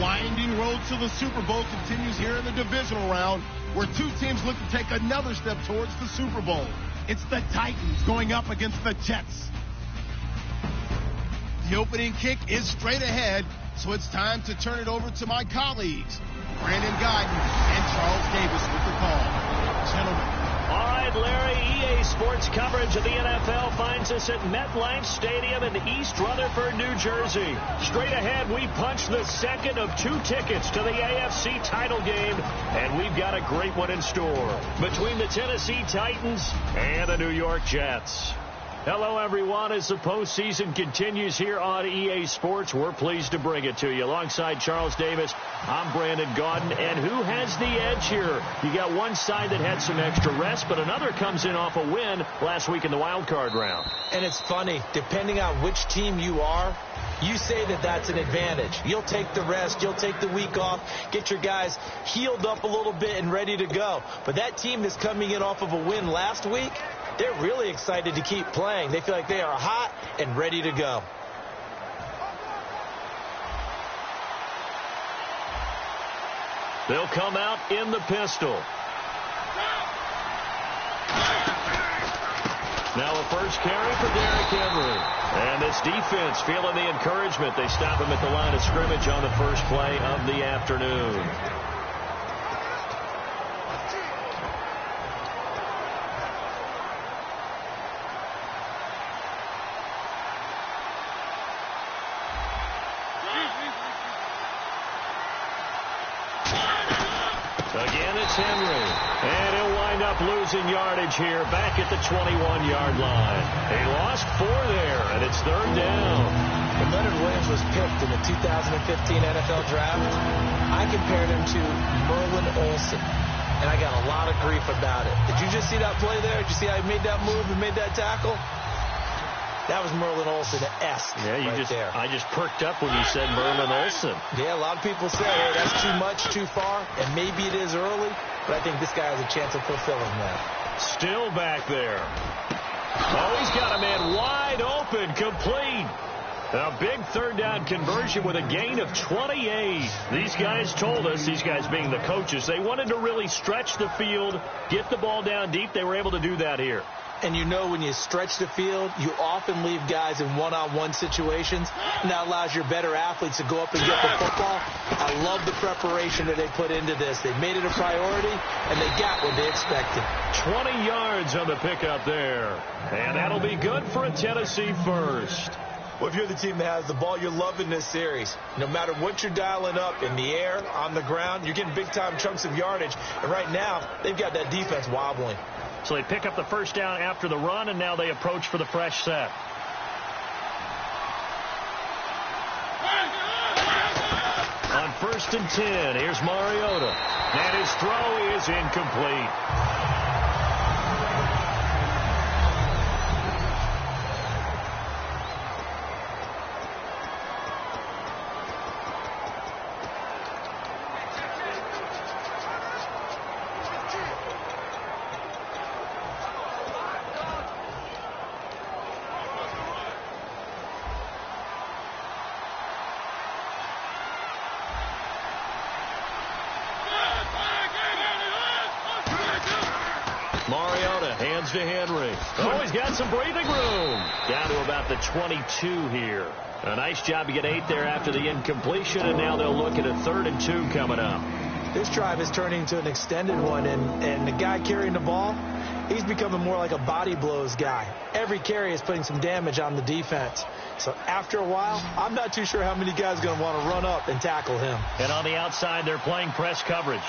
winding road to the Super Bowl continues here in the divisional round, where two teams look to take another step towards the Super Bowl. It's the Titans going up against the Jets. The opening kick is straight ahead, so it's time to turn it over to my colleagues, Brandon Guyton and Charles Davis with the call. Gentlemen. All right, Larry, EA Sports coverage of the NFL finds us at MetLife Stadium in East Rutherford, New Jersey. Straight ahead, we punch the second of two tickets to the AFC title game, and we've got a great one in store between the Tennessee Titans and the New York Jets. Hello, everyone. As the postseason continues here on EA Sports, we're pleased to bring it to you. Alongside Charles Davis, I'm Brandon Gaudin. And who has the edge here? You got one side that had some extra rest, but another comes in off a win last week in the wild card round. And it's funny, depending on which team you are, you say that that's an advantage. You'll take the rest, you'll take the week off, get your guys healed up a little bit and ready to go. But that team that's coming in off of a win last week, they're really excited to keep playing. They feel like they are hot and ready to go. They'll come out in the pistol. Now a first carry for Derrick Henry. And this defense feeling the encouragement. They stop him at the line of scrimmage on the first play of the afternoon. Again, it's Henry. And he'll wind up losing yardage here back at the 21-yard line. He lost 4 there, and it's third down. When Leonard Williams was picked in the 2015 NFL Draft, I compared him to Merlin Olsen. And I got a lot of grief about it. Did you just see that play there? Did you see how he made that move and made that tackle? That was Merlin Olsen-esque there. I just perked up when you said Merlin Olsen. Yeah, a lot of people say, hey, that's too much, too far, and maybe it is early, but I think this guy has a chance of fulfilling that. Still back there. Oh, he's got a man wide open, complete. A big third down conversion with a gain of 28. These guys told us, these guys being the coaches, they wanted to really stretch the field, get the ball down deep. They were able to do that here. And you know when you stretch the field, you often leave guys in one-on-one situations, and that allows your better athletes to go up and get the football. I love the preparation that they put into this. They made it a priority, and they got what they expected. 20 yards on the pickup there. And that'll be good for a Tennessee first. Well, if you're the team that has the ball, you're loving this series. No matter what you're dialing up, in the air, on the ground, you're getting big-time chunks of yardage. And right now, they've got that defense wobbling. So they pick up the first down after the run, and now they approach for the fresh set. On 1st and 10, here's Mariota. And his throw is incomplete. Mariota hands to Henry. Oh, he's got some breathing room. Down to about the 22 here. A nice job to get 8 there after the incompletion, and now they'll look at a 3rd and 2 coming up. This drive is turning into an extended one, and the guy carrying the ball, he's becoming more like a body blows guy. Every carry is putting some damage on the defense. So after a while, I'm not too sure how many guys are going to want to run up and tackle him. And on the outside, they're playing press coverage.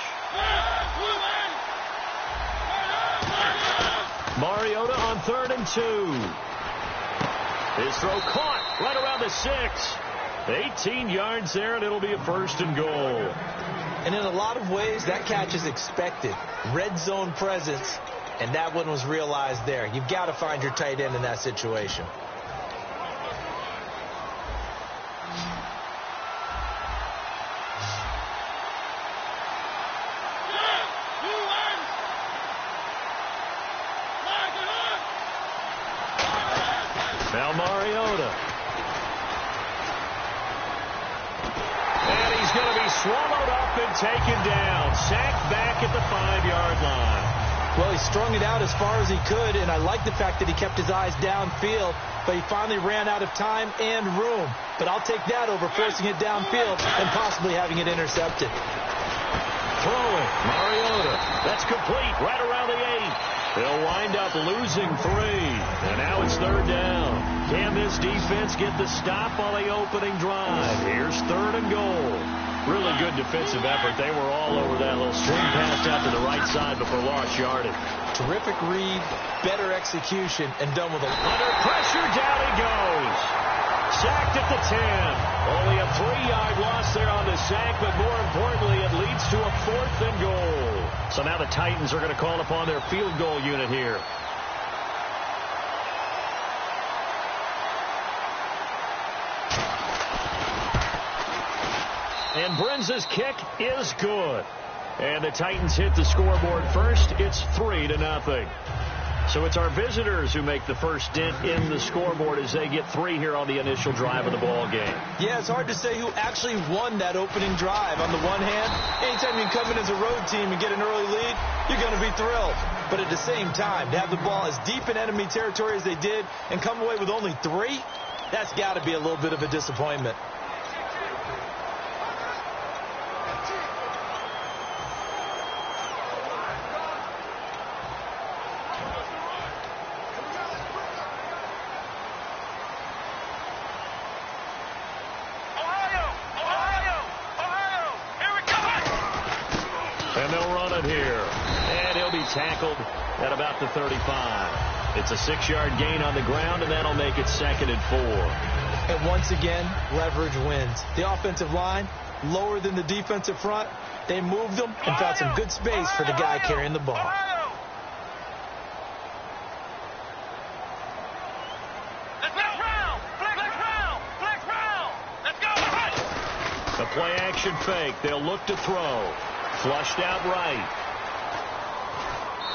Mariota on 3rd and 2. His throw caught right around the 6. 18 yards there, and it'll be a 1st and goal. And in a lot of ways, that catch is expected. Red zone presence, and that one was realized there. You've got to find your tight end in that situation. Now Mariota. And he's going to be swallowed up and taken down. Sacked back at the 5-yard line. Well, he strung it out as far as he could, and I like the fact that he kept his eyes downfield, but he finally ran out of time and room. But I'll take that over forcing it downfield and possibly having it intercepted. Throwing, Mariota. That's complete right around the 8. They'll wind up losing 3. And now it's 3rd down. Can this defense get the stop on the opening drive? Here's 3rd and goal. Really good defensive effort. They were all over that little swing pass out to the right side before lost yardage. Terrific read, better execution, and done with a... Under pressure, down he goes. Sacked at the 10. Only a 3-yard loss there on the sack, but more importantly, it leads to a 4th and goal. So now the Titans are going to call upon their field goal unit here. And Brinz's kick is good. And the Titans hit the scoreboard first. It's 3-0. So it's our visitors who make the first dent in the scoreboard as they get 3 here on the initial drive of the ball game. Yeah, it's hard to say who actually won that opening drive. On the one hand, anytime you come in as a road team and get an early lead, you're going to be thrilled. But at the same time, to have the ball as deep in enemy territory as they did and come away with only 3, that's got to be a little bit of a disappointment. Tackled at about the 35. It's a 6-yard gain on the ground, and that'll make it 2nd and 4. And once again, leverage wins. The offensive line, lower than the defensive front. They moved them and found some good space for the guy carrying the ball. The play action fake. They'll look to throw. Flushed out right.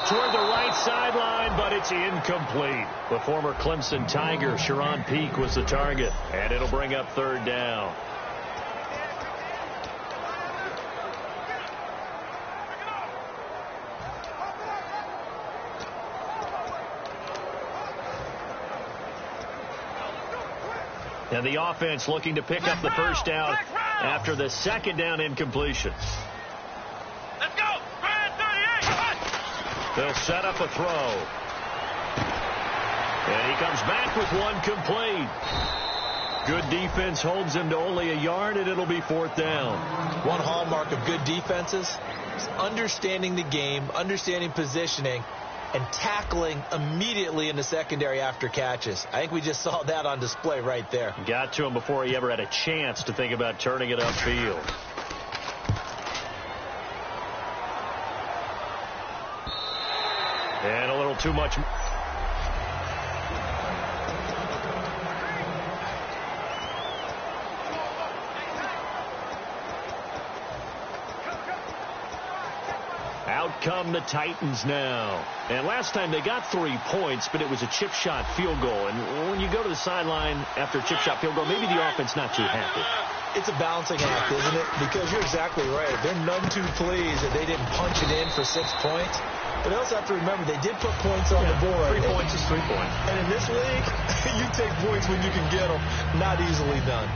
Toward the right sideline, but it's incomplete. The former Clemson Tiger, Sharon Peake, was the target, and it'll bring up 3rd down. And the offense looking to pick up the first down after the 2nd down incompletion. They'll set up a throw. And he comes back with one complete. Good defense holds him to only a yard, and it'll be 4th down. One hallmark of good defenses is understanding the game, understanding positioning, and tackling immediately in the secondary after catches. I think we just saw that on display right there. Got to him before he ever had a chance to think about turning it upfield. And a little too much. Out come the Titans now. And last time they got 3 points, but it was a chip shot field goal. And when you go to the sideline after a chip shot field goal, maybe the offense not too happy. It's a balancing act, isn't it? Because you're exactly right. They're none too pleased that they didn't punch it in for 6 points. But they also have to remember they did put points on the board. 3 points is 3 points. And in this league, you take points when you can get them. Not easily done.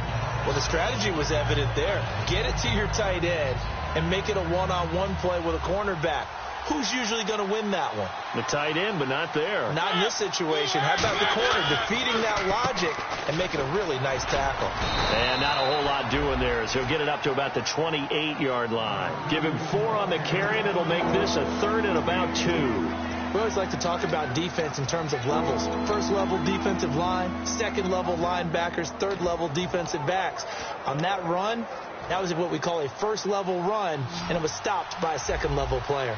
Well, the strategy was evident there. Get it to your tight end and make it a one-on-one play with a cornerback. Who's usually going to win that one? The tight end, but not there. Not in this situation. How about the corner defeating that logic and making a really nice tackle? And not a whole lot doing there as he'll get it up to about the 28-yard line. Give him 4 on the carry, and it'll make this a 3rd and about 2. We always like to talk about defense in terms of levels. First level defensive line, second level linebackers, third level defensive backs. On that run, that was what we call a first level run, and it was stopped by a second level player.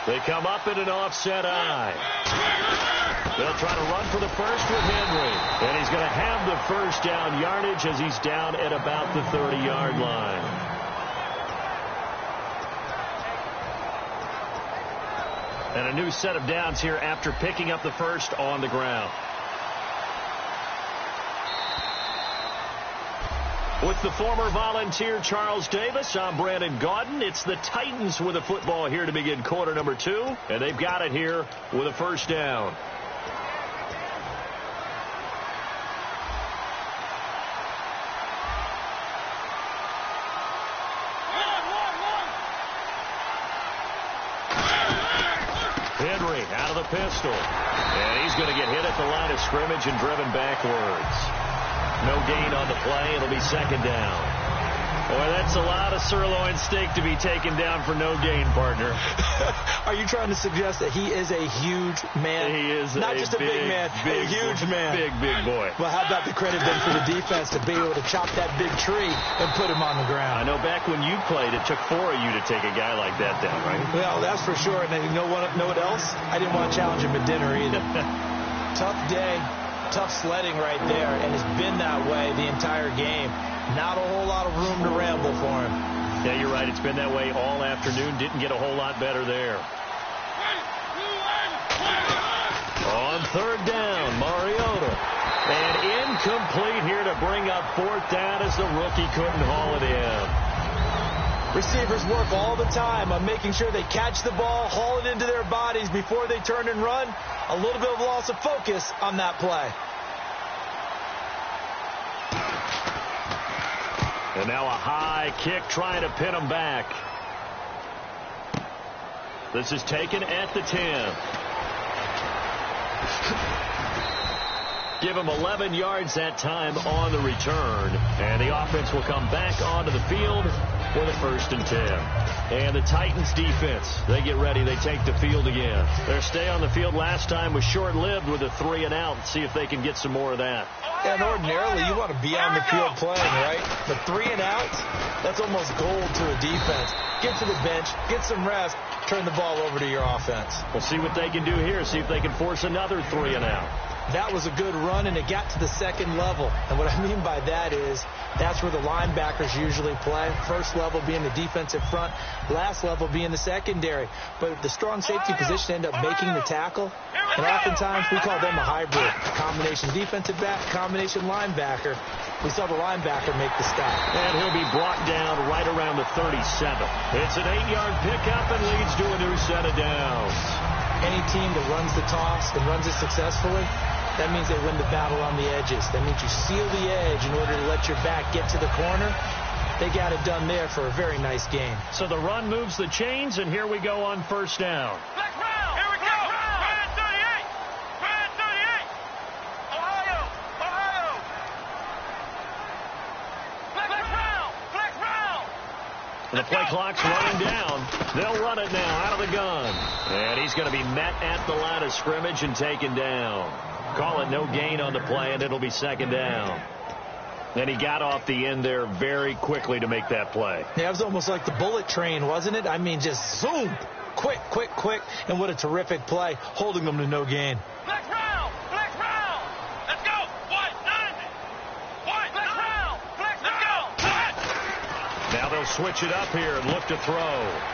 They come up in an offset eye. They'll try to run for the first with Henry. And he's going to have the first down yardage as he's down at about the 30-yard line. And a new set of downs here after picking up the first on the ground. With the former Volunteer Charles Davis, I'm Brandon Gaudin. It's the Titans with the football here to begin quarter number 2, and they've got it here with a first down. Henry out of the pistol, and he's going to get hit at the line of scrimmage and driven backwards. No gain on the play. It'll be second down. Boy, that's a lot of sirloin steak to be taken down for no gain, partner. Are you trying to suggest that he is a huge man? He is not just a big man, a huge man. Big boy. Well, how about the credit then for the defense to be able to chop that big tree and put him on the ground? I know back when you played, it took 4 of you to take a guy like that down, right? Well, that's for sure. And you know what else? I didn't want to challenge him at dinner either. Tough day. Tough sledding right there, and it's been that way the entire game. Not a whole lot of room to ramble for him. Yeah, you're right. It's been that way all afternoon. Didn't get a whole lot better there. On third down, Mariota. And incomplete here to bring up fourth down as the rookie couldn't haul it in. Receivers work all the time on making sure they catch the ball, haul it into their bodies before they turn and run. A little bit of loss of focus on that play. And now a high kick trying to pin him back. This is taken at the 10. Give him 11 yards that time on the return. And the offense will come back onto the field with a 1st and 10. And the Titans defense, they get ready. They take the field again. Their stay on the field last time was short-lived with a 3 and out. See if they can get some more of that. And ordinarily, you want to be on the field playing, right? But 3 and outs, that's almost gold to a defense. Get to the bench, get some rest, turn the ball over to your offense. We'll see what they can do here. See if they can force another 3 and out. That was a good run, and it got to the second level. And what I mean by that is that's where the linebackers usually play. First level being the defensive front, last level being the secondary. But the strong safety position ended up making the tackle. And oftentimes we call them a hybrid. Combination defensive back, combination linebacker. We saw the linebacker make the stop. And he'll be brought down right around the 37. It's an 8-yard pickup and leads to a new set of downs. Any team that runs the toss and runs it successfully, that means they win the battle on the edges. That means you seal the edge in order to let your back get to the corner. They got it done there for a very nice game. So the run moves the chains, and here we go on first down. Here we go. Brand 38. Brand 38. Ohio. Flex round. The play clock's running down. They'll run it now out of the gun. And he's going to be met at the line of scrimmage and taken down. Call it no gain on the play, and it'll be second down. And he got off the end there very quickly to make that play. Yeah, it was almost like the bullet train, wasn't it? I mean, just zoom. Quick. And what a terrific play, holding them to no gain. Flex round. Let's go. White, round. Let's go. Now they'll switch it up here and look to throw.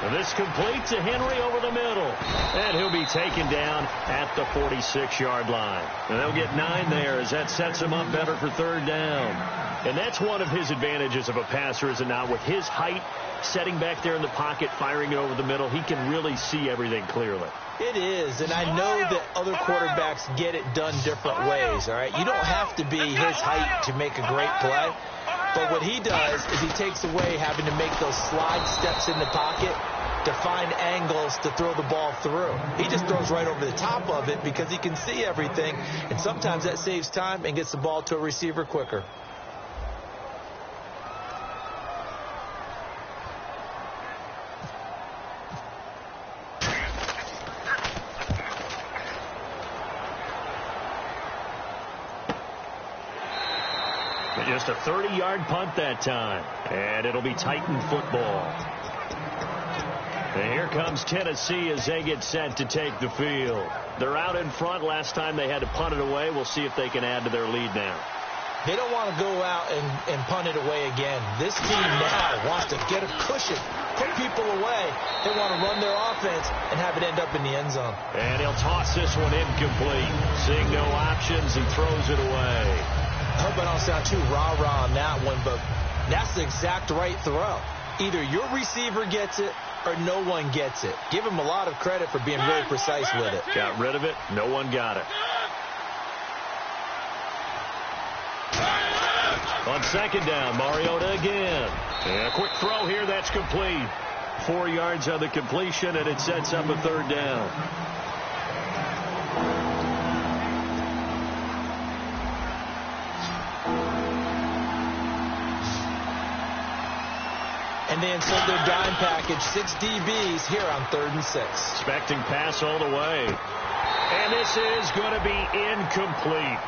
And this completes to Henry over the middle. And he'll be taken down at the 46-yard line. And they'll get 9 there as that sets him up better for third down. And that's one of his advantages of a passer, is it not? With his height, setting back there in the pocket, firing it over the middle, he can really see everything clearly. It is, and I know that other quarterbacks get it done different ways, all right? You don't have to be his height to make a great play. But what he does is he takes away having to make those slide steps in the pocket to find angles to throw the ball through. He just throws right over the top of it because he can see everything, and sometimes that saves time and gets the ball to a receiver quicker. Just a 30-yard punt that time. And it'll be Titan football. And here comes Tennessee as they get set to take the field. They're out in front. Last time they had to punt it away. We'll see if they can add to their lead now. They don't want to go out and punt it away again. This team now wants to get a cushion, put people away. They want to run their offense and have it end up in the end zone. And he'll toss this one incomplete. Seeing no options, he throws it away. I hope I don't sound too rah-rah on that one, but almost the exact right throw. Either your receiver gets it or no one gets it. Give him a lot of credit for being really precise with it. Got rid of it. No one got it. On second down, Mariota again. And a quick throw here. That's complete. 4 yards on the completion, and it sets up a third down. And they insert their dime package, 6 DBs here on 3rd and 6. Expecting pass all the way. And this is going to be incomplete.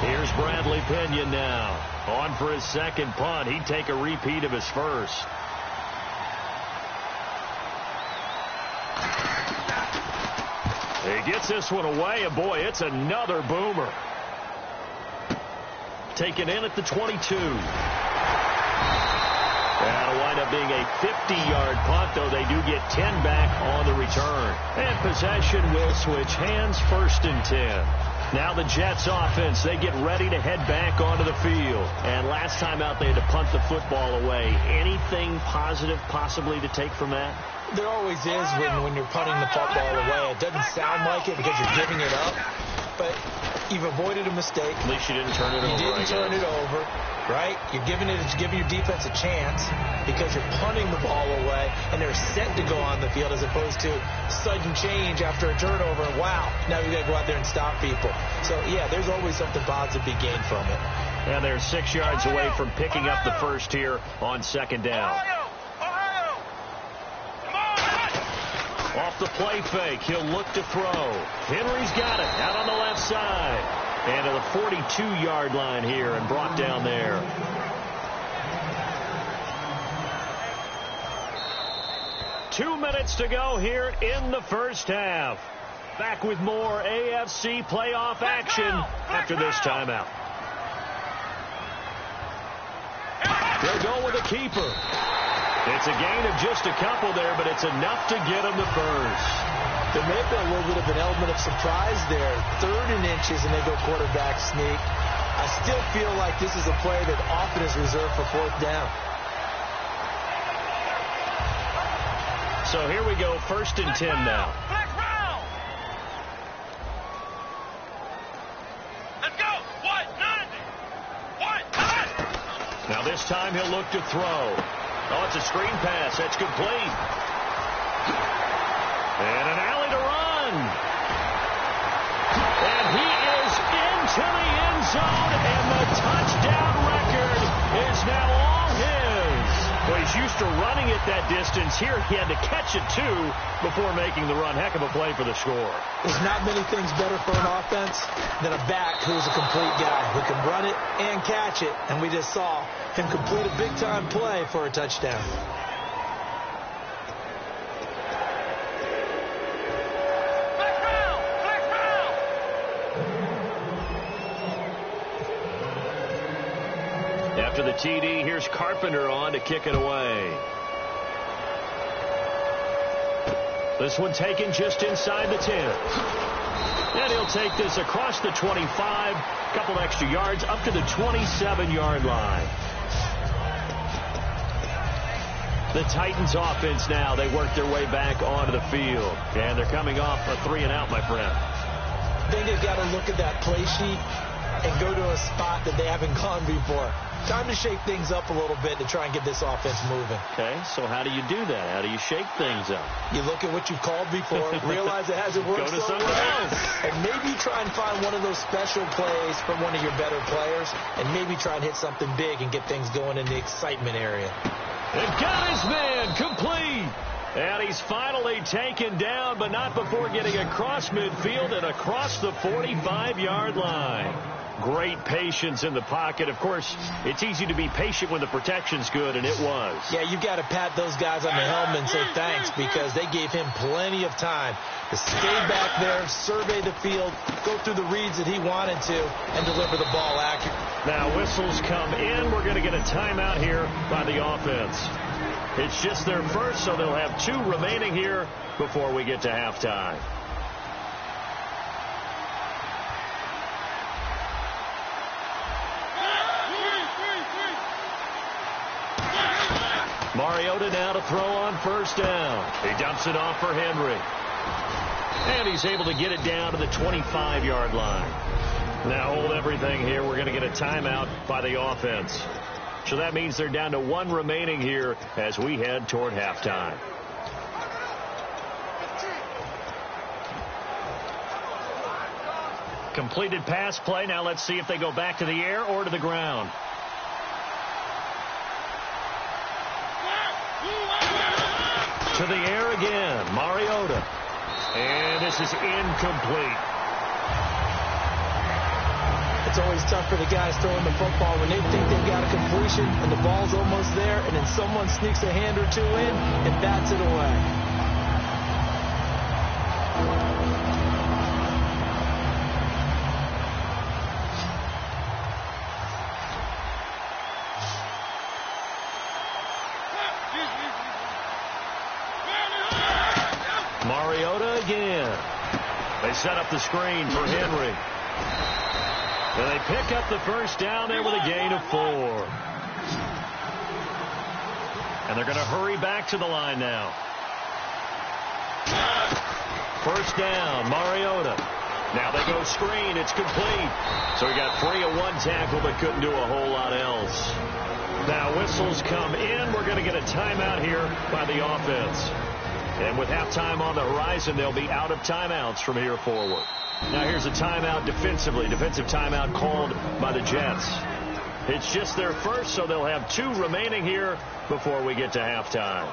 Here's Bradley Pinion now. On for his second punt. He'd take a repeat of his first. He gets this one away, and boy, it's another boomer. Taken in at the 22. That'll wind up being a 50-yard punt, though they do get 10 back on the return. And possession will switch hands, 1st and 10. Now the Jets offense, they get ready to head back onto the field. And last time out, they had to punt the football away. Anything positive possibly to take from that? There always is when you're punting the football away. It doesn't sound like it because you're giving it up, but you've avoided a mistake. At least you didn't turn it over. You didn't turn it over, right? You're giving your defense a chance because you're punting the ball away, and they're set to go on the field as opposed to sudden change after a turnover. And wow, now you got to go out there and stop people. So, yeah, there's always something positive to be gained from it. And they're 6 yards away from picking up the first here on second down. Off the play fake, he'll look to throw. Henry's got it out on the left side. And to the 42-yard line here and brought down there. Two minutes to go here in the first half. Back with more AFC playoff action after this timeout. They'll go with a keeper. It's a gain of just a couple there, but it's enough to get them the first. There may have been a little bit of an element of surprise there. 3rd and inches, and they go quarterback sneak. I still feel like this is a play that often is reserved for 4th down. So here we go, 1st and 10 now. Let's go. Now this time he'll look to throw. Oh, it's a screen pass. That's complete. And an alley to run. And he is into the end zone, and the touchdown record is now all his. Well, he's used to running it that distance. Here he had to catch it, too, before making the run. Heck of a play for the score. There's not many things better for an offense than a back who's a complete guy who can run it and catch it. And we just saw him complete a big-time play for a touchdown. After the TD, here's Carpenter on to kick it away. This one taken just inside the 10. And he'll take this across the 25, a couple extra yards, up to the 27-yard line. The Titans offense now, they work their way back onto the field. And they're coming off a 3-and-out, my friend. I think they've got to look at that play sheet and go to a spot that they haven't gone before. Time to shake things up a little bit to try and get this offense moving. Okay, so how do you do that? How do you shake things up? You look at what you've called before, realize it hasn't worked so well, and maybe try and find one of those special plays from one of your better players, and maybe try and hit something big and get things going in the excitement area. And got his man complete. And he's finally taken down, but not before getting across midfield and across the 45-yard line. Great patience in the pocket. Of course, it's easy to be patient when the protection's good, and it was. Yeah, you've got to pat those guys on the helmet and say thanks because they gave him plenty of time to stay back there, survey the field, go through the reads that he wanted to, and deliver the ball accurately. Now whistles come in. We're going to get a timeout here by the offense. It's just their first, so they'll have 2 remaining here before we get to halftime. Mariota now to throw on first down. He dumps it off for Henry. And he's able to get it down to the 25-yard line. Now hold everything here. We're going to get a timeout by the offense. So that means they're down to 1 remaining here as we head toward halftime. Completed pass play. Now let's see if they go back to the air or to the ground. To the air again. Mariota. And this is incomplete. It's always tough for the guys throwing the football when they think they've got a completion and the ball's almost there, and then someone sneaks a hand or two in and bats it away. Mariota again. They set up the screen for Henry. And they pick up the first down there with a gain of 4. And they're going to hurry back to the line now. First down, Mariota. Now they go screen. It's complete. So he got free of 1 tackle but couldn't do a whole lot else. Now whistles come in. We're going to get a timeout here by the offense. And with halftime on the horizon, they'll be out of timeouts from here forward. Now here's a timeout defensively. Defensive timeout called by the Jets. It's just their first, so they'll have 2 remaining here before we get to halftime.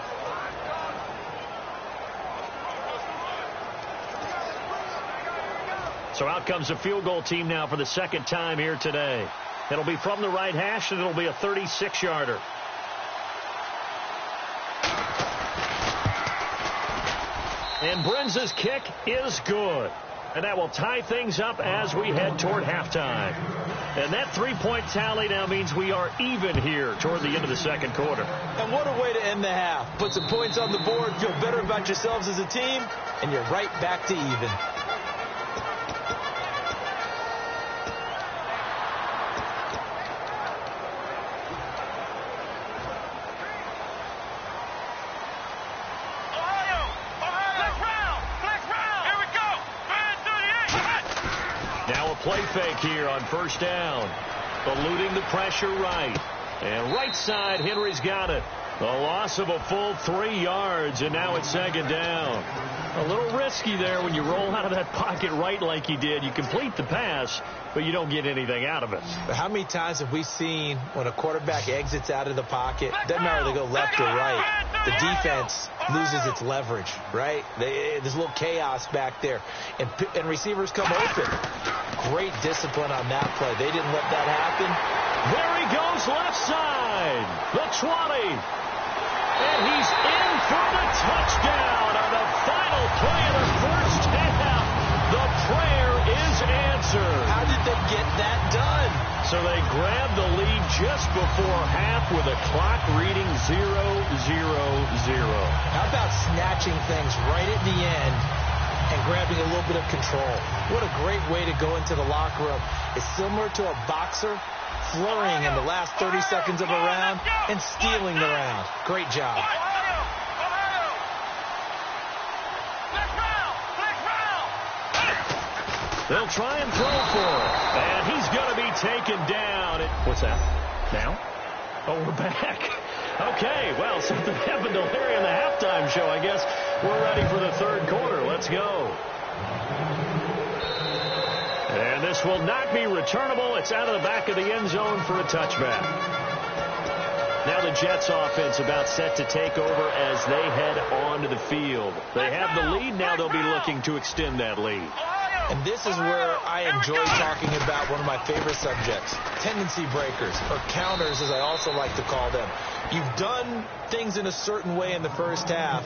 So out comes the field goal team now for the second time here today. It'll be from the right hash, and it'll be a 36-yarder. And Brenza's kick is good. And that will tie things up as we head toward halftime. And that 3-point tally now means we are even here toward the end of the second quarter. And what a way to end the half. Put some points on the board, feel better about yourselves as a team, and you're right back to even. Play fake here on first down. Eluding the pressure right. And right side, Henry's got it. A loss of a full 3 yards, and now it's second down. A little risky there when you roll out of that pocket right like he did. You complete the pass, but you don't get anything out of it. But how many times have we seen when a quarterback exits out of the pocket, doesn't matter if they go left or right, the defense loses its leverage, right? There's a little chaos back there, and receivers come open. Great discipline on that play. They didn't let that happen. There he goes, left side, the 20. And he's in for the touchdown on the final play of the first half. The prayer is answered. How did they get that done? So they grabbed the lead just before half with a clock reading 0-0-0. How about snatching things right at the end and grabbing a little bit of control? What a great way to go into the locker room. It's similar to a boxer flurrying in the last 30 seconds of a round and stealing the round. Great job. They'll try and throw for it. And he's going to be taken down. What's that? Now? Oh, we're back. Okay, well, something happened to Larry in the halftime show. I guess we're ready for the third quarter. Let's go. And this will not be returnable. It's out of the back of the end zone for a touchback. Now the Jets offense about set to take over as they head onto the field. They have the lead. Now they'll be looking to extend that lead. And this is where I enjoy talking about one of my favorite subjects, tendency breakers, or counters as I also like to call them. You've done things in a certain way in the first half,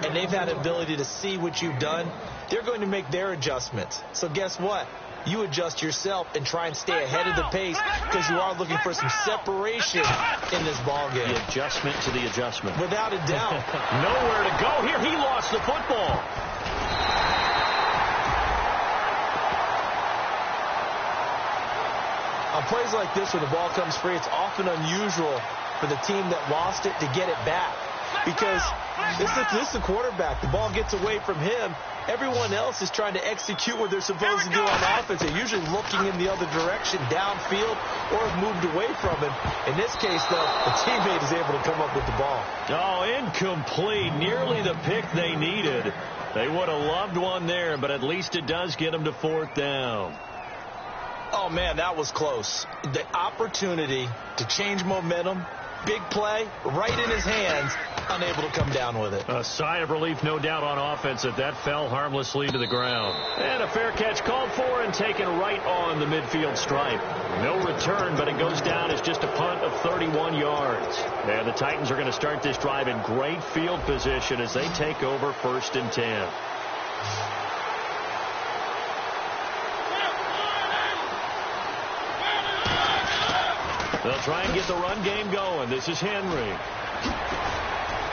and they've had the ability to see what you've done. They're going to make their adjustments. So guess what? You adjust yourself and try and stay ahead of the pace because you are looking for some separation in this ball game. The adjustment to the adjustment. Without a doubt. Nowhere to go here. He lost the football. On plays like this where the ball comes free, it's often unusual for the team that lost it to get it back. Because this is the quarterback. The ball gets away from him. Everyone else is trying to execute what they're supposed to do on offense. They're usually looking in the other direction, downfield, or have moved away from him. In this case, though, the teammate is able to come up with the ball. Oh, incomplete. Nearly the pick they needed. They would have loved one there, but at least it does get them to 4th down. Oh, man, that was close. The opportunity to change momentum, big play, right in his hands, unable to come down with it. A sigh of relief, no doubt, on offense that fell harmlessly to the ground. And a fair catch called for and taken right on the midfield stripe. No return, but it goes down as just a punt of 31 yards. And the Titans are going to start this drive in great field position as they take over 1st and 10. They'll try and get the run game going. This is Henry.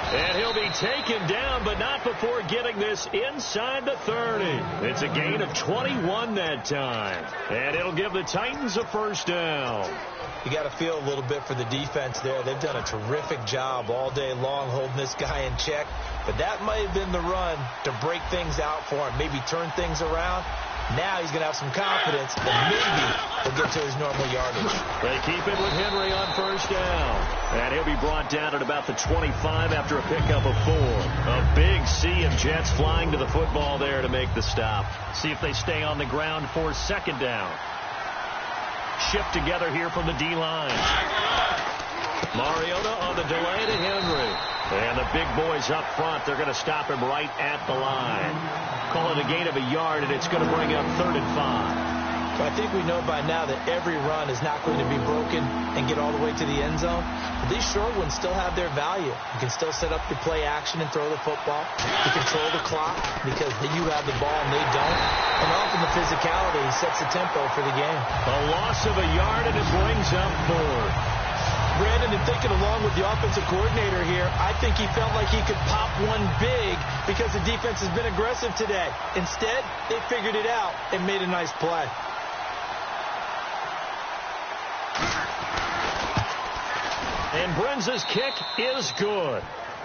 And he'll be taken down, but not before getting this inside the 30. It's a gain of 21 that time. And it'll give the Titans a 1st down. You got to feel a little bit for the defense there. They've done a terrific job all day long holding this guy in check. But that might have been the run to break things out for him, maybe turn things around. Now he's going to have some confidence, and maybe he'll get to his normal yardage. They keep it with Henry on 1st down. And he'll be brought down at about the 25 after a pickup of 4. A big sea of Jets flying to the football there to make the stop. See if they stay on the ground for 2nd down. Shift together here from the D-line. Mariota on the delay to Henry. And the big boys up front, they're going to stop him right at the line. Call it a gain of a yard, and it's going to bring up 3rd and 5. Well, I think we know by now that every run is not going to be broken and get all the way to the end zone. But these short ones still have their value. You can still set up your play action and throw the football. You control the clock because you have the ball and they don't. And often the physicality sets the tempo for the game. A loss of a yard, and it brings up 4th. Brandon, and thinking along with the offensive coordinator here, I think he felt like he could pop one big because the defense has been aggressive today. Instead, they figured it out and made a nice play. And Brenza's kick is good.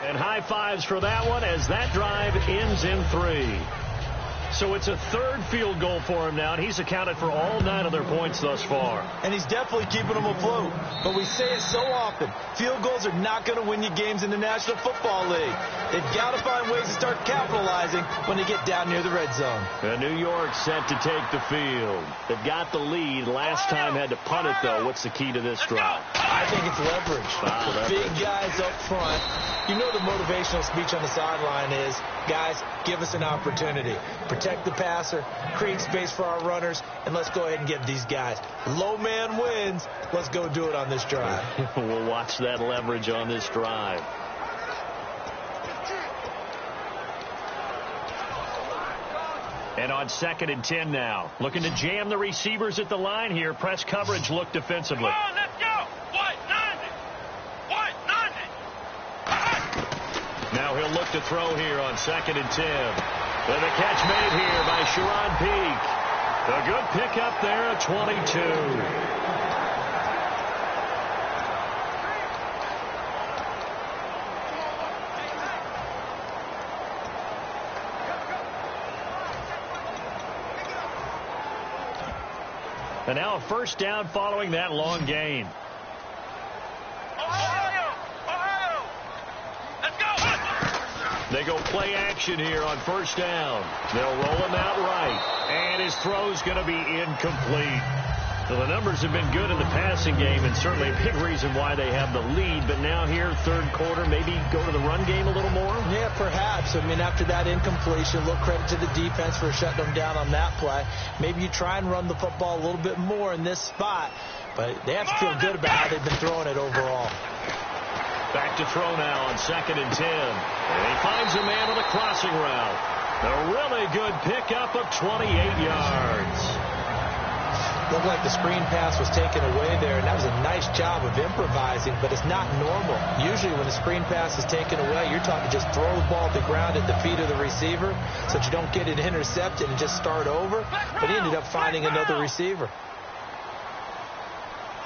And high fives for that one as that drive ends in 3. So it's a 3rd field goal for him now, and he's accounted for all 9 of their points thus far. And he's definitely keeping them afloat. But we say it so often, field goals are not going to win you games in the National Football League. They've got to find ways to start capitalizing when they get down near the red zone. And New York set to take the field. They've got the lead. Last time had to punt it, though. What's the key to this drive? I think it's leverage. Big guys up front. You know the motivational speech on the sideline is, guys, give us an opportunity. Protect the passer, create space for our runners, and let's go ahead and get these guys. Low man wins. Let's go do it on this drive. We'll watch that leverage on this drive. And on 2nd and 10 now. Looking to jam the receivers at the line here. Press coverage look defensively. Come on, let's go. What? 90. What? 90. Now he'll look to throw here on 2nd and 10. And the catch made here by Sharon Peak. A good pickup there at 22. And now a 1st down following that long gain. Ohio. Let's go. They go play action here on 1st down. They'll roll him out right. And his throw's going to be incomplete. So the numbers have been good in the passing game, and certainly a big reason why they have the lead. But now here, 3rd quarter, maybe go to the run game a little more? Yeah, perhaps. I mean, after that incompletion, look, credit to the defense for shutting them down on that play. Maybe you try and run the football a little bit more in this spot. But they have to feel good about how they've been throwing it overall. Back to throw now on 2nd and 10. And he finds a man on the crossing route. A really good pickup of 28 yards. Looked like the screen pass was taken away there, and that was a nice job of improvising, but it's not normal. Usually when a screen pass is taken away, you're taught to just throw the ball at the ground at the feet of the receiver so that you don't get it intercepted and just start over, but he ended up finding another receiver.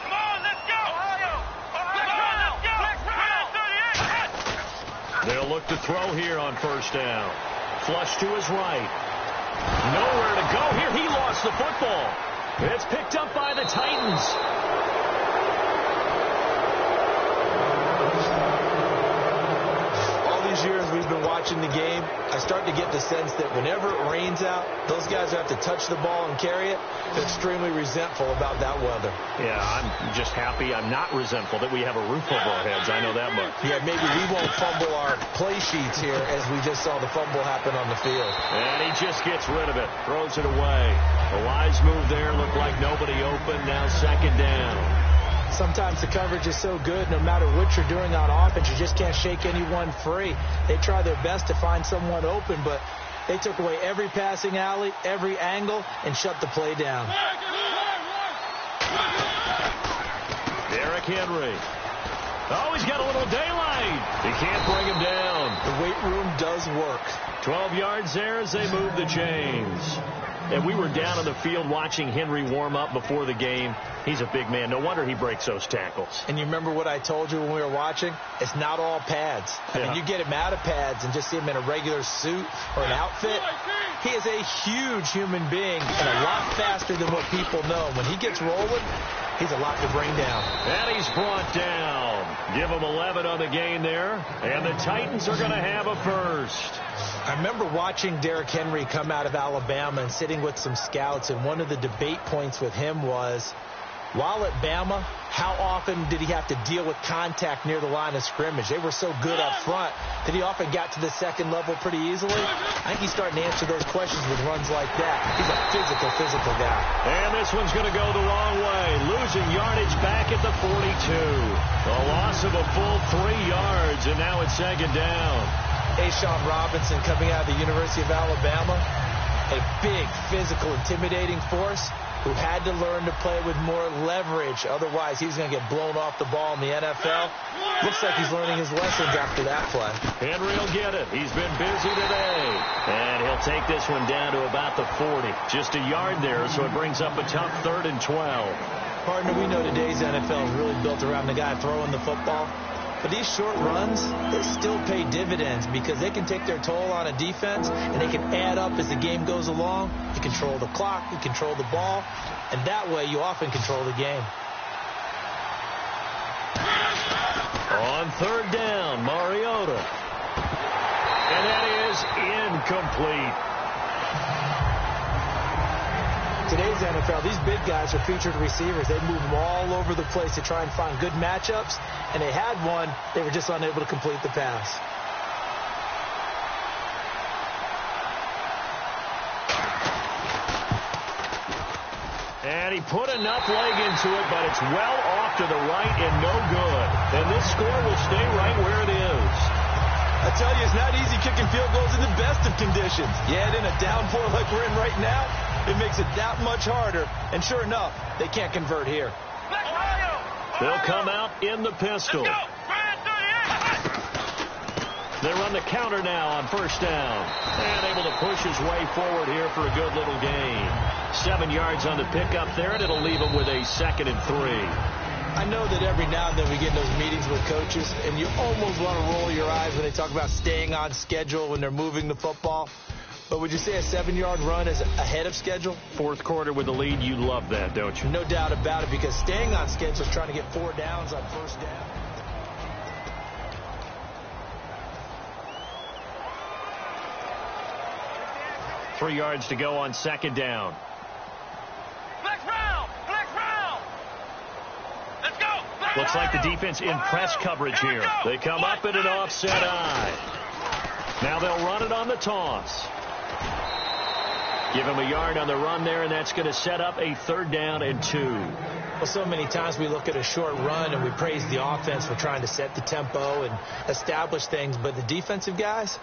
Come on, let's go. Ohio. Come on, let's go. They'll look to throw here on first down. Flush to his right. Nowhere to go here. He lost the football. It's picked up by the Titans. All these years we've been watching the game, I start to get the sense that whenever it rains out, those guys who have to touch the ball and carry it, they're extremely resentful about that weather. Yeah, I'm just happy I'm not resentful that we have a roof over our heads. I know that much. Yeah, maybe we won't fumble our play sheets here as we just saw the fumble happen on the field. And he just gets rid of it, throws it away. A wise move there, looked like nobody open, now second down. Sometimes the coverage is so good, no matter what you're doing on offense, you just can't shake anyone free. They try their best to find someone open, but they took away every passing alley, every angle, and shut the play down. Derrick Henry. Oh, he's got a little daylight. He can't bring him down. The weight room does work. 12 yards there as they move the chains. And we were down on the field watching Henry warm up before the game. He's a big man. No wonder he breaks those tackles. And you remember what I told you when we were watching? It's not all pads. I mean, you get him out of pads and just see him in a regular suit or an outfit. He is a huge human being and a lot faster than what people know. When he gets rolling, he's a lot to bring down. And he's brought down. Give him 11 on the game there. And the Titans are going to have a first. I remember watching Derrick Henry come out of Alabama and sitting with some scouts, and one of the debate points with him was, while at Bama, how often did he have to deal with contact near the line of scrimmage? They were so good up front that he often got to the second level pretty easily. I think he's starting to answer those questions with runs like that. He's a physical guy. And this one's going to go the wrong way. Losing yardage back at the 42. A loss of a full 3 yards, and now it's second down. Ashawn Robinson coming out of the University of Alabama, a big, physical, intimidating force who had to learn to play with more leverage. Otherwise, he's going to get blown off the ball in the NFL. Looks like he's learning his lessons after that play. Henry will get it. He's been busy today. And he'll take this one down to about the 40. Just a yard there, so it brings up a tough 3rd and 12. Partner, we know today's NFL is really built around the guy throwing the football. But these short runs, they still pay dividends because they can take their toll on a defense and they can add up as the game goes along. You control the clock, you control the ball, and that way you often control the game. On 3rd down, Mariota. And that is incomplete. Today's NFL, these big guys are featured receivers. They move them all over the place to try and find good matchups, and they had one. They were just unable to complete the pass. And he put enough leg into it, but it's well off to the right and no good. And this score will stay right where it is. I tell you, it's not easy kicking field goals in the best of conditions. You add in a downpour like we're in right now, it makes it that much harder. And sure enough, they can't convert here. They'll come out in the pistol. They run the counter now on first down. And able to push his way forward here for a good little gain. 7 yards on the pickup there, and it'll leave him with a 2nd and 3. I know that every now and then we get in those meetings with coaches, and you almost want to roll your eyes when they talk about staying on schedule when they're moving the football. But would you say a 7-yard run is ahead of schedule? 4th quarter with the lead, you love that, don't you? No doubt about it, because staying on schedule is trying to get 4 downs on first down. Three yards to go on 2nd down. Looks like the defense in press coverage here. They come up in an offset eye. Now they'll run it on the toss. Give him a yard on the run there, and that's going to set up a 3rd down and 2. Well, so many times we look at a short run and we praise the offense for trying to set the tempo and establish things. But the defensive guys,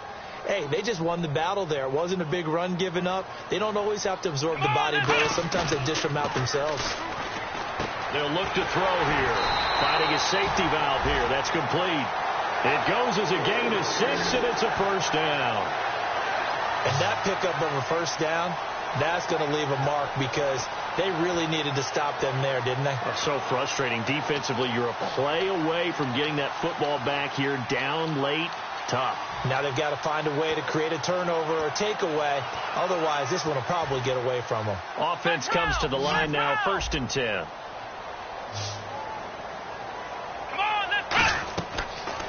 hey, they just won the battle there. It wasn't a big run given up. They don't always have to absorb the body blow. Sometimes they dish them out themselves. They'll look to throw here. Finding a safety valve here. That's complete. It goes as a gain of 6, and it's a 1st down. And that pickup of a 1st down, that's going to leave a mark because they really needed to stop them there, didn't they? So frustrating. Defensively, you're a play away from getting that football back here down late. Tough. Now they've got to find a way to create a turnover or takeaway. Otherwise, this one will probably get away from them. Offense comes to the line now, 1st and 10.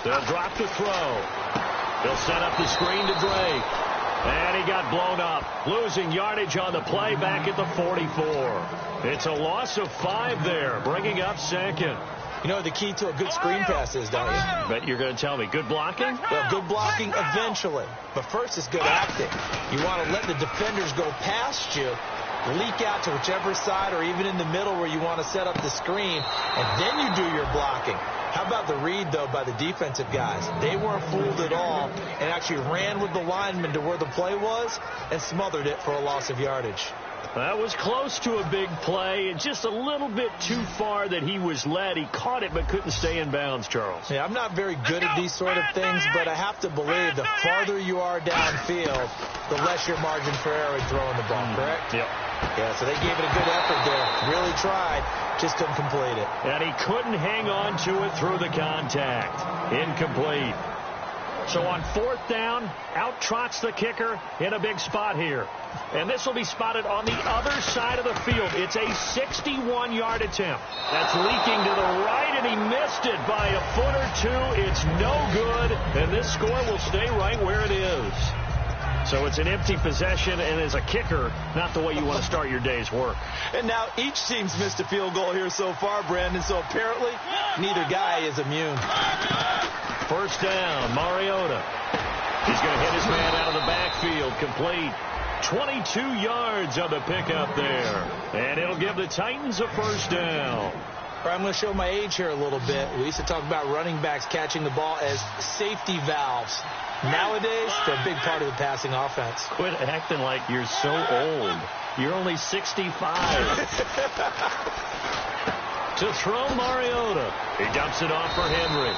They'll drop the throw. They'll set up the screen to Drake. And he got blown up. Losing yardage on the play back at the 44. It's a loss of 5 there, bringing up 2nd. You know what the key to a good screen pass is, don't you? But you're going to tell me, good blocking? Well, good blocking eventually. But first is good acting. You want to let the defenders go past you, leak out to whichever side or even in the middle where you want to set up the screen, and then you do your blocking. How about the read, though, by the defensive guys? They weren't fooled at all and actually ran with the lineman to where the play was and smothered it for a loss of yardage. That was close to a big play, and just a little bit too far that he was led. He caught it but couldn't stay in bounds, Charles. Yeah, I'm not very good at these sort of things, but I have to believe the farther you are downfield, the less your margin for error in throwing the ball, correct? Yep. Yeah, so they gave it a good effort there. Really tried, just couldn't complete it. And he couldn't hang on to it through the contact. Incomplete. So on 4th down, out trots the kicker in a big spot here. And this will be spotted on the other side of the field. It's a 61-yard attempt. That's leaking to the right, and he missed it by a foot or 2. It's no good, and this score will stay right where it is. So it's an empty possession, and as a kicker, not the way you want to start your day's work. And now each team's missed a field goal here so far, Brandon, so apparently neither guy is immune. 1st down, Mariota. He's going to hit his man out of the backfield, complete. 22 yards on the pickup there. And it'll give the Titans a 1st down. I'm going to show my age here a little bit. We used to talk about running backs catching the ball as safety valves. Nowadays, they're a big part of the passing offense. Quit acting like you're so old. You're only 65. To throw Mariota. He dumps it off for Henry.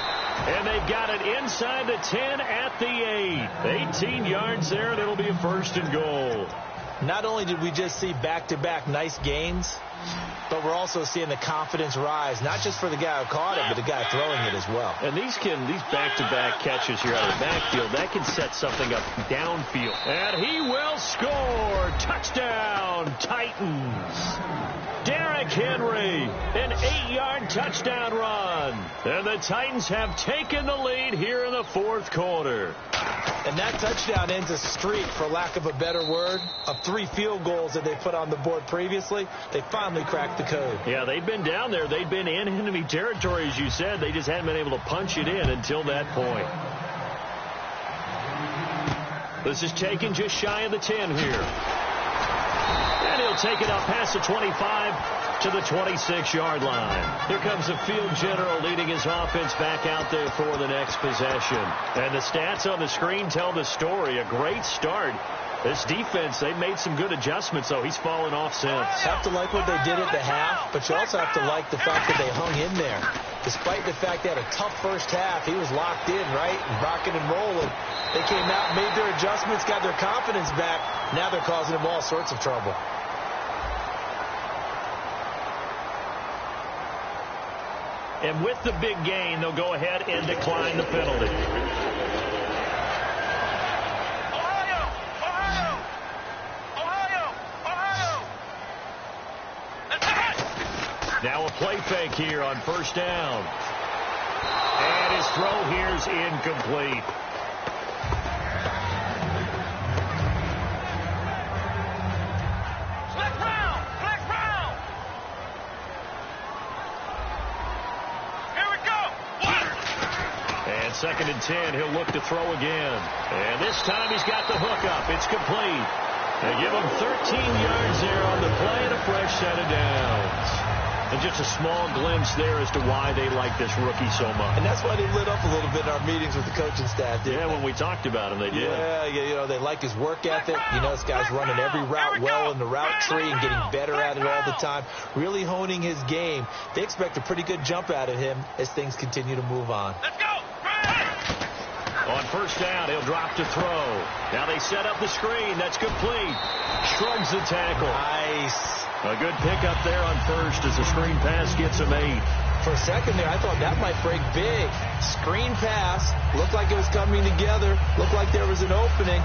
And they've got it inside the 10 at the 8. 18 yards there, and it'll be a 1st and goal. Not only did we just see back-to-back nice gains, but we're also seeing the confidence rise, not just for the guy who caught it, but the guy throwing it as well. And these back-to-back catches here out of the backfield, that can set something up downfield. And he will score. Touchdown, Titans. Derrick Henry, an 8-yard touchdown run. And the Titans have taken the lead here in the 4th quarter. And that touchdown ends a streak, for lack of a better word, of 3 field goals that they put on the board previously. They finally cracked the code. Yeah, they'd been down there. They'd been in enemy territory, as you said. They just hadn't been able to punch it in until that point. This is taken just shy of the 10 here. And he'll take it up past the 25 to the 26-yard line. Here comes the field general leading his offense back out there for the next possession. And the stats on the screen tell the story. A great start. This defense, they made some good adjustments, though. He's fallen off since. You have to like what they did at the half, but you also have to like the fact that they hung in there. Despite the fact they had a tough first half, he was locked in, right, and rocking and rolling. They came out, made their adjustments, got their confidence back. Now they're causing him all sorts of trouble. And with the big gain, they'll go ahead and decline the penalty. Now a play fake here on 1st down. And his throw here is incomplete. Here we go. And 2nd and 10, he'll look to throw again. And this time he's got the hook up. It's complete. They give him 13 yards there on the play and a fresh set of downs. And just a small glimpse there as to why they like this rookie so much. And that's why they lit up a little bit in our meetings with the coaching staff, didn't they? When we talked about him, they did. Yeah, you know, they like his work ethic. You know, this guy's running every route well in the route tree and getting better at it all the time, really honing his game. They expect a pretty good jump out of him as things continue to move on. Let's go. On 1st down, he'll drop to throw. Now they set up the screen. That's complete. Shrugs the tackle. Nice. A good pickup there on 1st as the screen pass gets him 8. For a second there, I thought that might break big. Screen pass. Looked like it was coming together. Looked like there was an opening.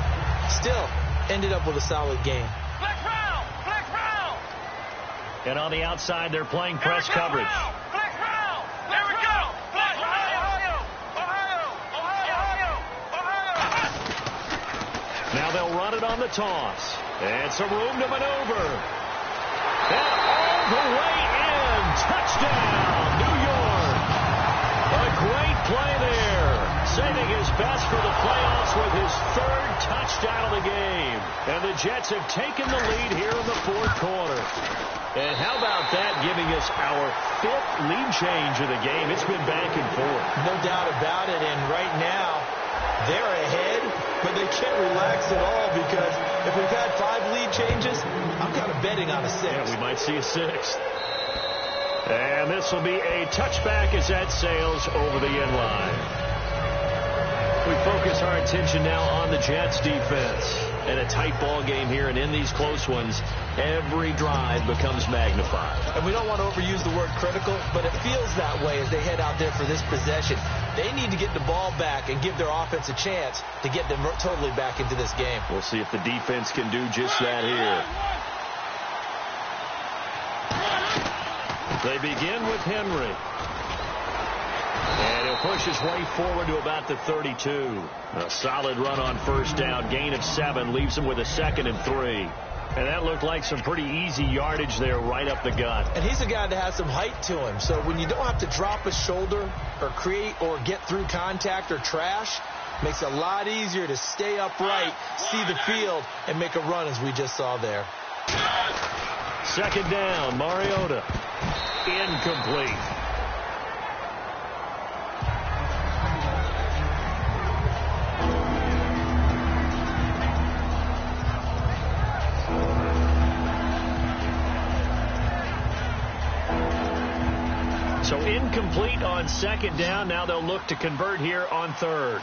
Still, ended up with a solid game. Flex round! Flex round! And on the outside, they're playing press coverage. Flex round! There we go! Flex Ohio! Ohio! Ohio! Ohio! Now they'll run it on the toss. And some room to maneuver. And all the way in. Touchdown, New York. A great play there. Saving his best for the playoffs with his third touchdown of the game. And the Jets have taken the lead here in the fourth quarter. And how about that, giving us our fifth lead change of the game? It's been back and forth. No doubt about it. And right now, they're ahead, but they can't relax at all because if we've had 5 lead changes, I'm kind of betting on a 6. Yeah, we might see a 6th. And this will be a touchback as that sails over the end line. We focus our attention now on the Jets defense. And a tight ball game here, and in these close ones, every drive becomes magnified. And we don't want to overuse the word critical, but it feels that way as they head out there for this possession. They need to get the ball back and give their offense a chance to get them totally back into this game. We'll see if the defense can do just that here. They begin with Henry. And he'll push his way forward to about the 32. A solid run on first down. Gain of 7 leaves him with a 2nd and 3. And that looked like some pretty easy yardage there right up the gut. And he's a guy that has some height to him. So when you don't have to drop a shoulder or create or get through contact or trash, makes it a lot easier to stay upright, see the field, and make a run as we just saw there. 2nd down, Mariota. Incomplete. So incomplete on 2nd down. Now they'll look to convert here on 3rd.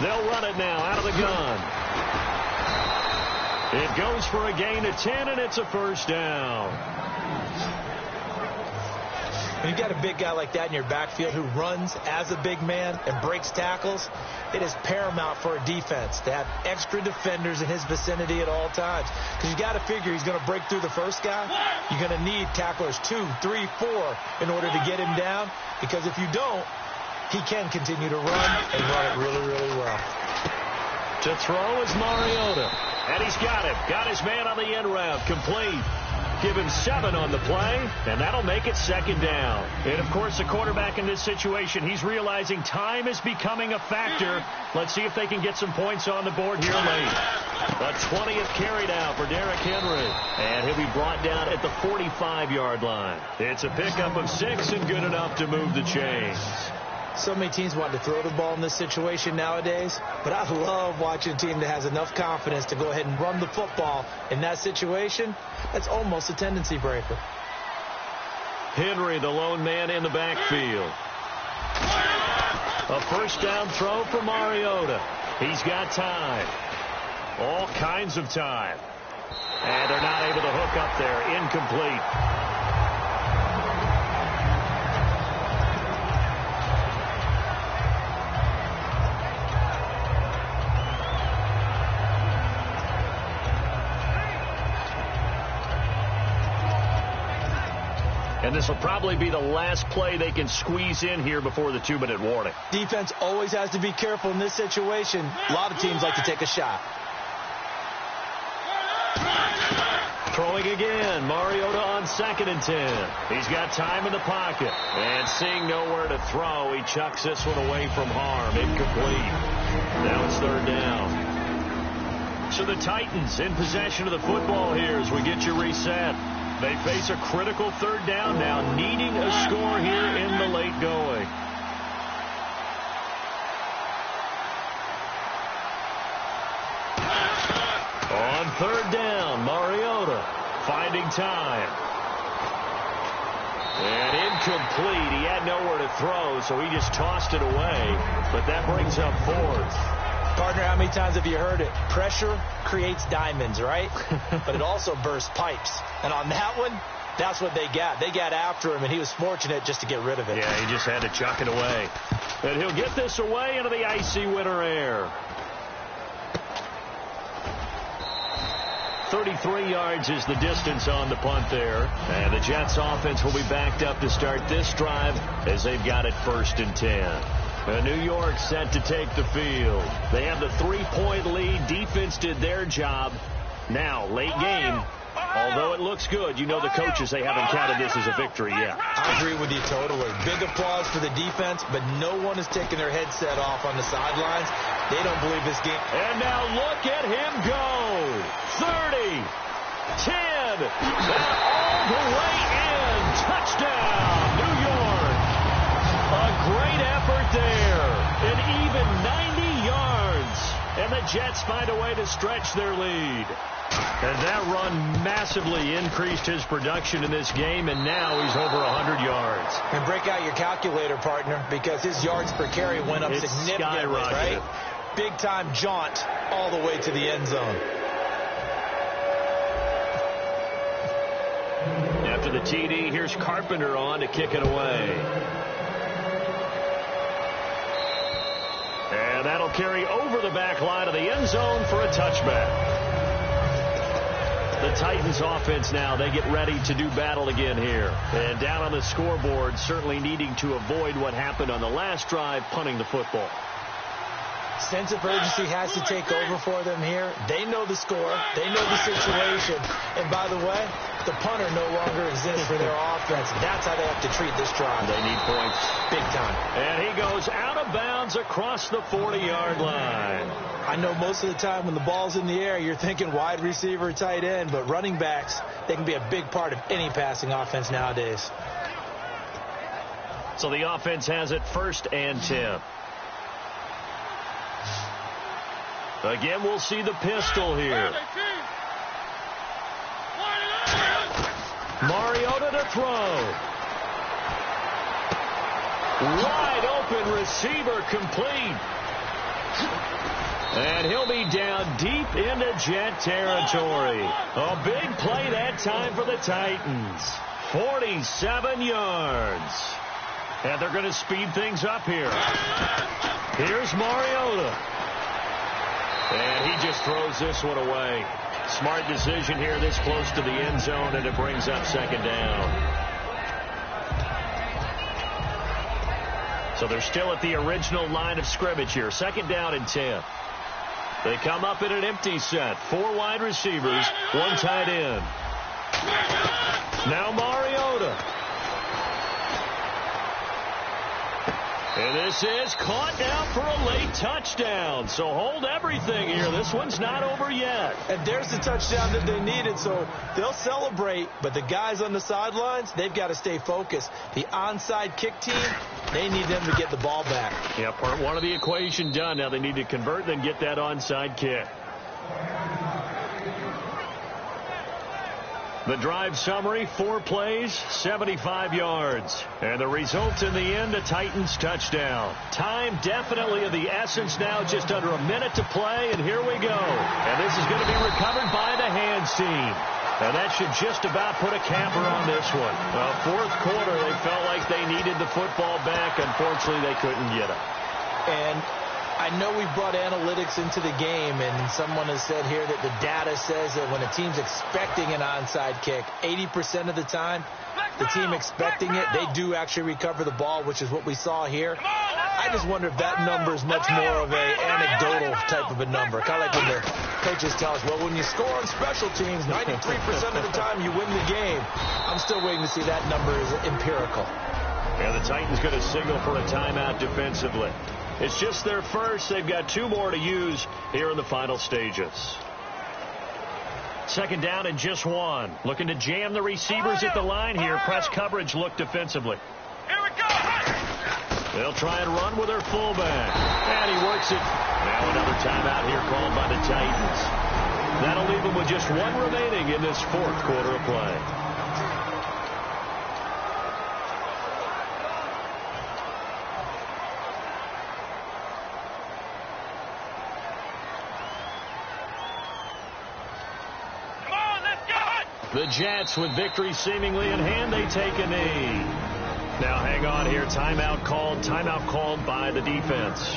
They'll run it now out of the gun. It goes for a gain of 10, and it's a first down. When you've got a big guy like that in your backfield who runs as a big man and breaks tackles, it is paramount for a defense to have extra defenders in his vicinity at all times. Because you got to figure he's going to break through the first guy. You're going to need tacklers 2, 3, 4 in order to get him down. Because if you don't, he can continue to run and run it really, really well. To throw is Mariota. And he's got him. Got his man on the end route. Complete. Give him 7 on the play, and that'll make it 2nd down. And, of course, the quarterback in this situation, he's realizing time is becoming a factor. Let's see if they can get some points on the board here late. A 20th carry down for Derrick Henry. And he'll be brought down at the 45-yard line. It's a pickup of 6 and good enough to move the chains. So many teams want to throw the ball in this situation nowadays, but I love watching a team that has enough confidence to go ahead and run the football in that situation. That's almost a tendency breaker. Henry, the lone man in the backfield. A first down throw for Mariota. He's got time. All kinds of time. And they're not able to hook up there. Incomplete. And this will probably be the last play they can squeeze in here before the 2-minute warning. Defense always has to be careful in this situation. A lot of teams like to take a shot. Throwing again. Mariota on 2nd and 10. He's got time in the pocket. And seeing nowhere to throw, he chucks this one away from harm. Incomplete. Now it's 3rd down. So the Titans in possession of the football here as we get you reset. They face a critical 3rd down now, needing a score here in the late going. On 3rd down, Mariota finding time. And incomplete. He had nowhere to throw, so he just tossed it away. But that brings up 4th. Partner, how many times have you heard it? Pressure creates diamonds, right? But it also bursts pipes. And on that one, that's what they got. They got after him, and he was fortunate just to get rid of it. Yeah, he just had to chuck it away. And he'll get this away into the icy winter air. 33 yards is the distance on the punt there. And the Jets offense will be backed up to start this drive as they've got it 1st and 10. New York set to take the field. They have the 3-point lead. Defense did their job. Now, late game, although it looks good, you know the coaches, they haven't counted this as a victory yet. I agree with you totally. Big applause for the defense, but no one is taking their headset off on the sidelines. They don't believe this game. And now look at him go. 30, 10, and all the way in. Touchdown, New York. A great effort there. An even 90 yards. And the Jets find a way to stretch their lead. And that run massively increased his production in this game, and now he's over 100 yards. And break out your calculator, partner, because his yards per carry went up significantly, right? Big-time jaunt all the way to the end zone. After the TD, here's Carpenter on to kick it away. And that'll carry over the back line of the end zone for a touchback. The Titans offense now, they get ready to do battle again here. And down on the scoreboard, certainly needing to avoid what happened on the last drive, punting the football. Sense of urgency has to take over for them here. They know the score. They know the situation. And by the way, the punter no longer exists for their offense. That's how they have to treat this drive. They need points. Big time. And he goes out of bounds across the 40-yard line. I know most of the time when the ball's in the air, you're thinking wide receiver, tight end, but running backs, they can be a big part of any passing offense nowadays. So the offense has it 1st and 10. Again, we'll see the pistol here. Mariota to throw. Wide open receiver complete. And he'll be down deep into Jet territory. A big play that time for the Titans. 47 yards. And they're going to speed things up here. Here's Mariota. And he just throws this one away. Smart decision here this close to the end zone, and it brings up 2nd down. So they're still at the original line of scrimmage here. 2nd down and 10. They come up in an empty set. 4 wide receivers, 1 tight end. Now Mariota. And this is caught now for a late touchdown. So hold everything here. This one's not over yet. And there's the touchdown that they needed. So they'll celebrate, but the guys on the sidelines, they've got to stay focused. The onside kick team, they need them to get the ball back. Yeah, part 1 of the equation done. Now they need to convert, then get that onside kick. The drive summary, 4 plays, 75 yards. And the result in the end, a Titans touchdown. Time definitely of the essence now, just under a minute to play, and here we go. And this is going to be recovered by the hands team. And that should just about put a capper on this one. Well, 4th quarter, they felt like they needed the football back. Unfortunately, they couldn't get it. And I know we brought analytics into the game, and someone has said here that the data says that when a team's expecting an onside kick, 80% of the time, the team expecting it, they do actually recover the ball, which is what we saw here. I just wonder if that number is much more of an anecdotal type of a number. Kind of like when the coaches tell us, well, when you score on special teams, 93% of the time you win the game. I'm still waiting to see that number is empirical. And the Titans going to signal for a timeout defensively. It's just their first. They've got 2 more to use here in the final stages. 2nd down and just 1. Looking to jam the receivers at the line here. Press coverage look defensively. Here we go. They'll try and run with their fullback. And he works it. Now another timeout here called by the Titans. That'll leave them with just 1 remaining in this 4th quarter of play. The Jets, with victory seemingly in hand, they take a knee. Now hang on here. Timeout called by the defense.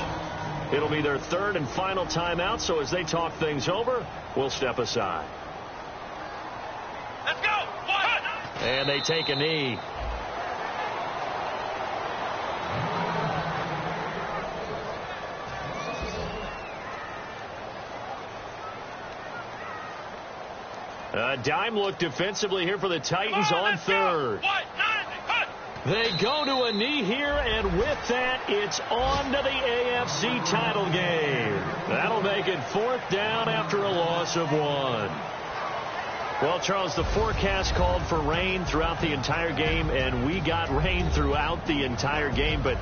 It'll be their third and final timeout, so as they talk things over, we'll step aside. Let's go. One. And they take a knee. A dime look defensively here for the Titans on third. They go to a knee here, and with that, it's on to the AFC title game. That'll make it 4th down after a loss of 1. Well, Charles, the forecast called for rain throughout the entire game, and we got rain throughout the entire game. But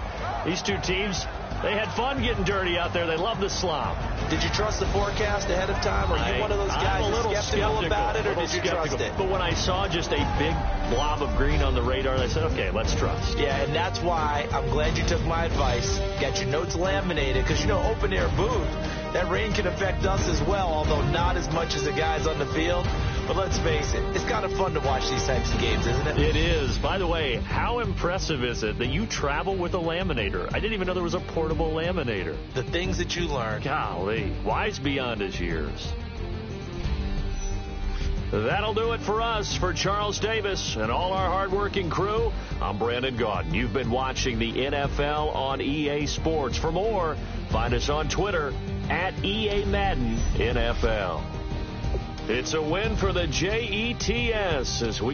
these two teams, they had fun getting dirty out there. They love the slop. Did you trust the forecast ahead of time? Are you one of those guys skeptical about it, or did you trust it? But when I saw just a big blob of green on the radar, I said, okay, let's trust. Yeah, and that's why I'm glad you took my advice. Got your notes laminated, because, you know, open-air booth, that rain can affect us as well, although not as much as the guys on the field. But let's face it, it's kind of fun to watch these types of games, isn't it? It is. By the way, how impressive is it that you travel with a laminator? I didn't even know there was a portable laminator. The things that you learn. Golly, wise beyond his years. That'll do it for us. For Charles Davis and all our hardworking crew, I'm Brandon Gaudin. You've been watching the NFL on EA Sports. For more, find us on Twitter at EA Madden NFL. It's a win for the Jets as we